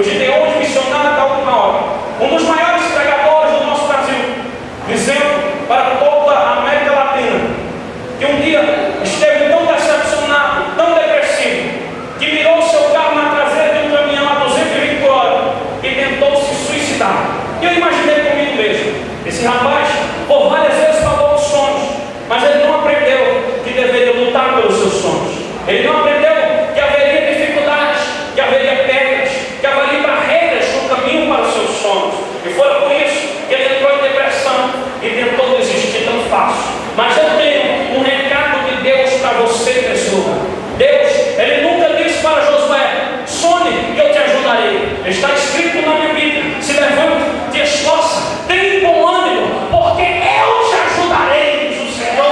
o Gideon de missionário da última hora, um dos maiores pregadores do nosso Brasil, dizendo para toda a América Latina que um dia esteve tão decepcionado, tão depressivo, que virou seu carro na traseira de um caminhão a 220 por hora e tentou se suicidar. E eu imaginei comigo mesmo, esse rapaz, por várias vezes falou dos sonhos, mas ele não aprendeu que deveria lutar pelos seus sonhos. Ele não aprendeu que haveria dificuldades, que haveria pedras, que haveria barreiras no caminho para os seus sonhos. E foi por isso que ele entrou em depressão e tentou desistir tão fácil. Mas eu tenho um recado de Deus para você nesse lugar. Deus, Ele nunca disse para Josué: sonhe que eu te ajudarei. Está escrito na minha Bíblia: se levante, te esforça, tenha bom ânimo, porque eu te ajudarei, diz o Senhor.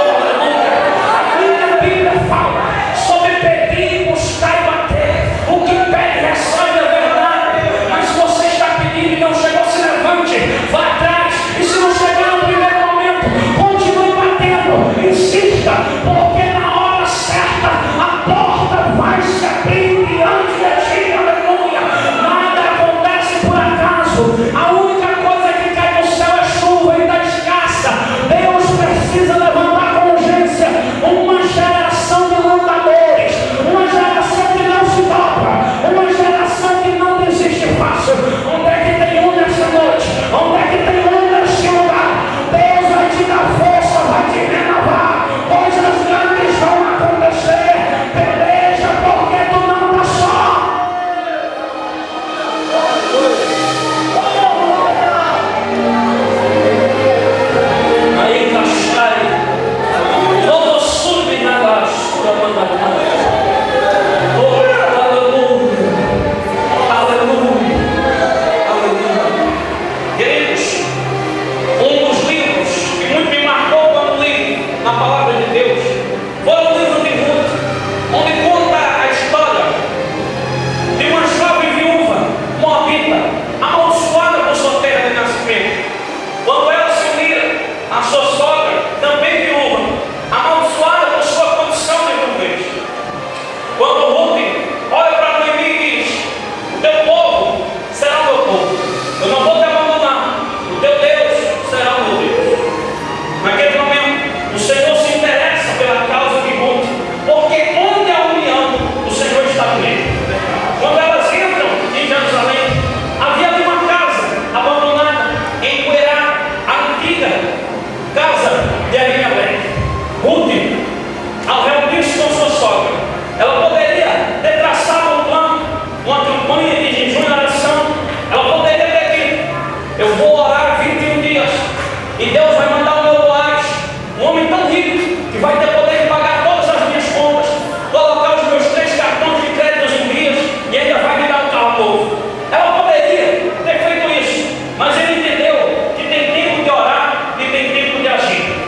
A minha Bíblia fala sobre pedir, buscar e bater. O que pede recebe a verdade. Mas se você está pedindo e não chegou, se levante, vá atrás. E se não chegar no primeiro momento, continue batendo, insista, porque na hora certa a porta vai se abrir diante de ti. Aleluia. Nada acontece por acaso. A única coisa que cai do céu é chuva e da escassa. Deus precisa levantar com urgência uma geração de lutadores, uma geração que não se dobra, uma geração que não desiste fácil. Onde é que tem um nessa noite? Onde é que tem um nesse lugar? Deus vai te dar força, vai te renovar. Coisas grandes vão acontecer. Peleja, porque tu não está só. Aí cachai, todo sube na lascura mandada. Oh, aleluia, aleluia, aleluia. Queridos, um dos livros que muito me marcou quando li na palavra de Deus foi o livro de Ruth, onde conta a história de uma jovem viúva moabita, amaldiçoada por sua terra de nascimento. Quando ela se unia à sua sogra, também viúva, amaldiçoada por sua condição de viuvez. Quando Ruth olha para Noemi e diz: o teu povo será o meu povo, eu não vou te abandonar, o teu Deus será o meu Deus. Naquele momento, o Senhor se interessa pela causa de Ruth, porque onde há união, o Senhor está no meio. Quando elas entram em Jerusalém, havia ali uma casa abandonada, empoeirada, a antiga casa de Elimelec. Ruth, ao reunir-se com sua sogra, ela poderia ter traçado um plano, uma campanha de jejum e oração. Ela poderia ter dito: eu vou orar 21 dias e Deus vai mandar o meu Boaz, um homem tão rico que vai ter poder de pagar todas as minhas contas, colocar os meus 3 cartões de créditos em dias e ainda vai me dar um carro novo. Ela poderia ter feito isso, mas ele entendeu que tem tempo de orar e tem tempo de agir.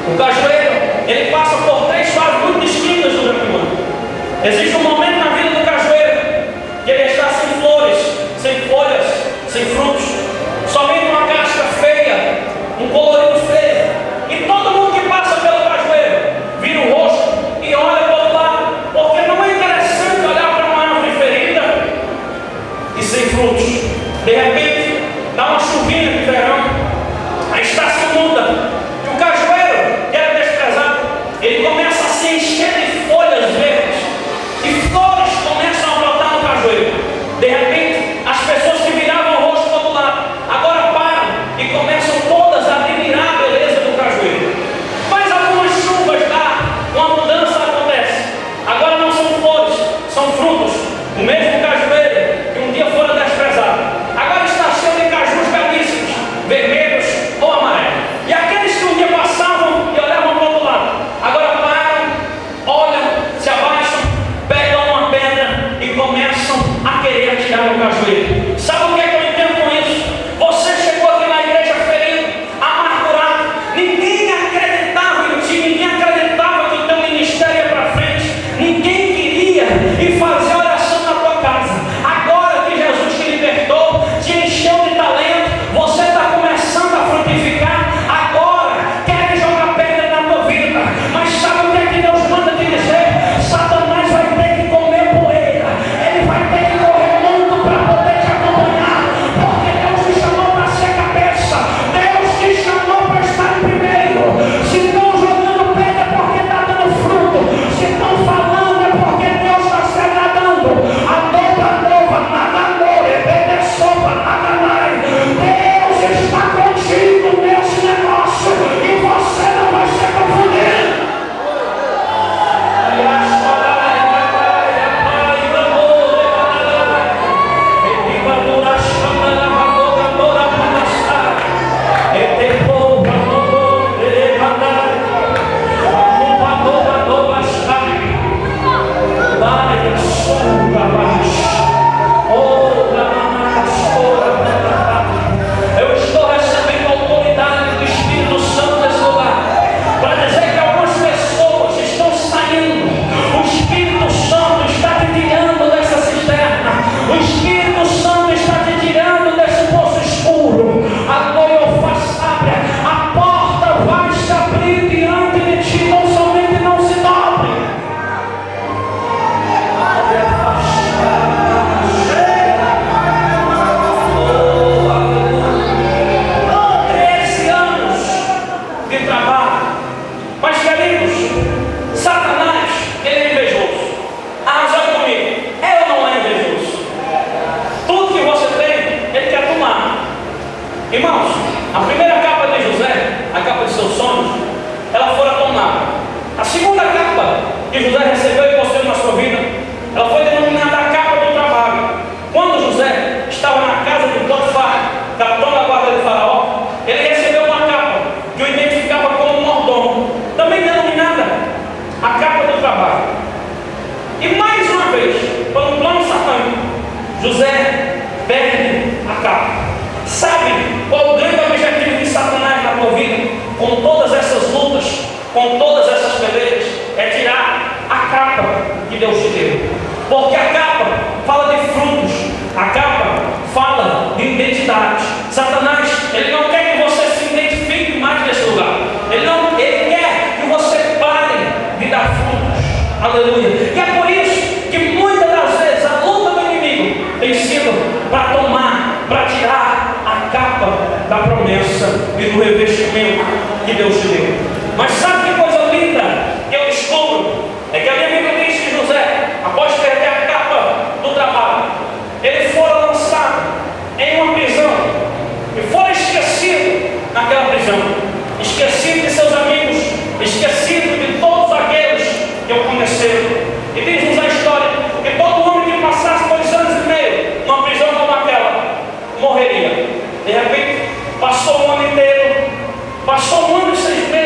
O cajueiro, ele passa por 3 fases muito distintas durante o ano. Existe um momento na vida do cajueiro que ele está sem flores, sem folhas, sem frutos, somente uma casca feia, um colorido feio. E todo mundo que passa pelo cajueiro vira o rosto e olha para o outro lado, porque não é interessante olhar para uma árvore ferida e sem frutos. De repente, dá uma chuvinha de verão, a estação muda. O cajueiro, que era desprezado, ele começa a se encher de folhas verdes e flores começam a brotar no cajueiro. De repente, as pessoas que viravam o rosto para o outro lado agora param e começam todas a admirar a beleza do cajueiro. Mas algumas chuvas dá, uma mudança acontece. Agora não são flores, são frutos. O mesmo cajueiro que um dia fora desprezado, agora está cheio de cajus belíssimos, vermelhos ou amarelos. E aqueles que um dia passavam e olhavam para o outro lado, agora param, olham, se abaixam, pegam uma pedra e começam a querer atirar no cajueiro. Sabe o que é que eu entendo com isso? Você chegou aqui na igreja ferido, amargurado, ninguém acreditava em ti, ninguém acreditava que o teu ministério ia para frente, ninguém queria ir fazer oração na tua casa. Agora que Jesus te libertou, te encheu de talento, você está começando a frutificar. Agora querem jogar pedra na tua vida, mas sabe o que é que Deus manda te dizer? Satanás vai ter que comer poeira, ele vai ter que correr muito para poder te acompanhar, porque Deus te chamou para ser cabeça, Deus te chamou para estar em primeiro. Se estão jogando pedra é porque está dando fruto, se estão falando é porque Deus está se agradando. A nova, nada amor, é sopa, nada mais. Deus está contigo nesse negócio e você não vai ser confundido. Eu estou recebendo a autoridade do Espírito Santo nesse lugar para dizer que algumas pessoas estão saindo. O Espírito Santo está te tirando dessa cisterna. O Espírito Santo está te tirando desse poço escuro. A noiva sábia, a porta vai se abrir diante de ti. Não somente não se dobre. 13 anos de trabalho. Mas, queridos, Satanás, ele é invejoso. Arrasou comigo. Eu não é invejoso. Tudo que você tem, ele quer tomar. Irmãos, a primeira capa de José, a capa de seus sonhos, ela fora tomada. A segunda capa que José recebeu e possuiu na sua vida, ela foi denominada a capa do trabalho. Quando José estava na casa de Potifar, capitão da guarda de Faraó, ele recebeu uma capa que o identificava como mordomo, também denominada a capa do trabalho. E mais uma vez, por um plano satânico, José perde a capa. Sabe qual o grande objetivo de Satanás na tua vida? Com todas essas lutas, com todas essas pelejas, é tirar a capa que Deus te deu. Porque a capa fala de frutos, a capa fala de identidade. Satanás, ele não quer que você se identifique mais nesse lugar. Ele quer que você pare de dar frutos. Aleluia. E é por isso que muitas das vezes a luta do inimigo tem sido para tomar, para tirar a capa da promessa e do revestimento que Deus te deu. Mas sabe que coisa linda que eu descubro? É que a minha Bíblia diz que José, após perder a capa do trabalho, ele fora lançado em uma prisão e fora esquecido naquela prisão, esquecido de seus amigos, esquecido de todos aqueles que o conheceram. E diz-nos a história que todo homem que passasse 2 anos e meio numa prisão como aquela morreria. De repente, passou um ano inteiro, passou 1 ano e 6 meses.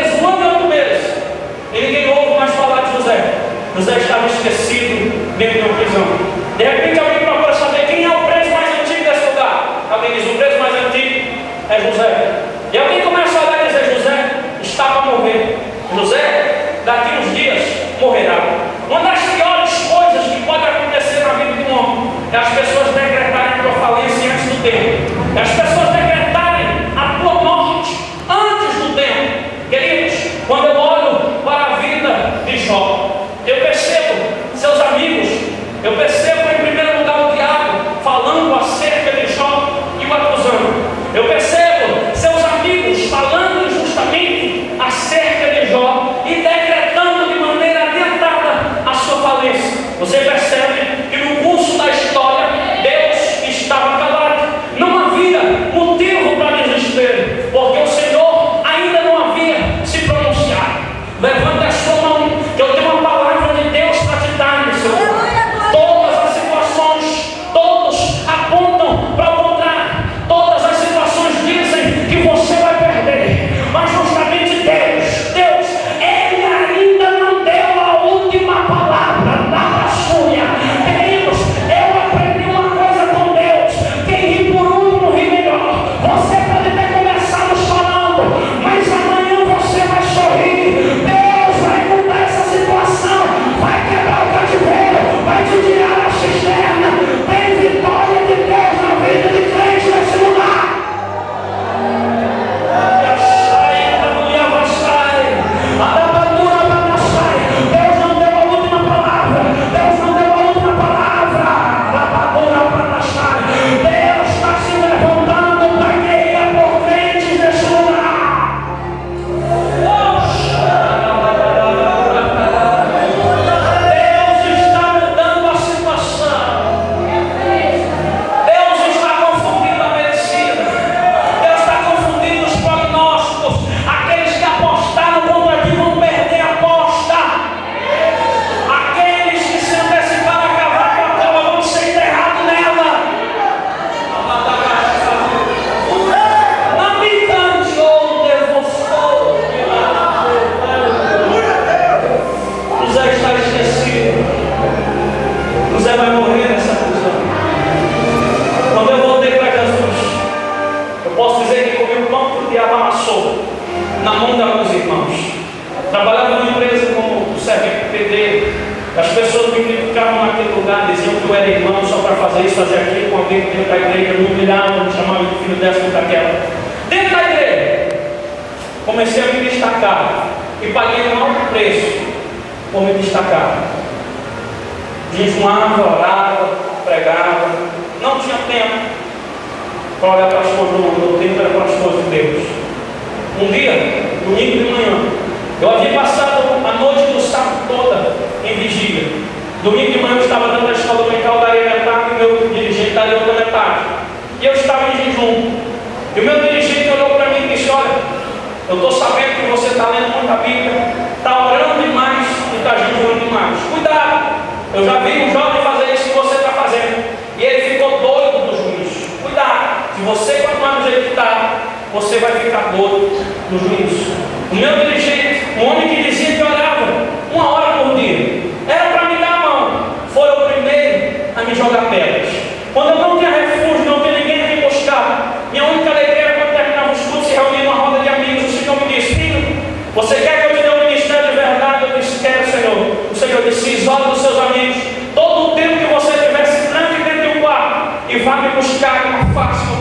Trabalhava numa empresa como servente pedreiro. As pessoas me criticavam naquele lugar, diziam que eu era irmão só para fazer isso, fazer aquilo, com alguém que dentro da igreja, me humilhavam, me chamavam de filho dessa ou daquela. Dentro da igreja, comecei a me destacar e paguei um alto preço por me destacar. Jejuava, orava, pregava, não tinha tempo para olhar para as coisas do mundo, o tempo era para as coisas de Deus. Um dia, domingo de manhã, eu havia passado a noite do sábado toda em vigília. Domingo de manhã eu estava dando a escola dominical, daria metade, e o meu dirigente daria outra metade. E eu estava em jejum. E o meu dirigente olhou para mim e disse: olha, eu estou sabendo que você está lendo muita Bíblia, está orando demais e está jejuando demais. Cuidado! Eu já vi um jovem fazer isso que você está fazendo. E ele ficou doido no juízo. Cuidado! Se você continuar do jeito que está, você vai ficar doido no juízo. O meu dirigente, um homem que dizia que orava 1 hora por dia, era para me dar a mão, foi o primeiro a me jogar pedras. Quando eu não tinha refúgio, não tinha ninguém a me buscar, minha única alegria era quando terminava os cultos e reunia uma roda de amigos. O Senhor me disse: filho, você quer que eu te dê um ministério de verdade? Eu disse: quero, Senhor. O Senhor disse: isole dos seus amigos, todo o tempo que você tiver, se tranque dentro de um quarto e vá me buscar com uma face.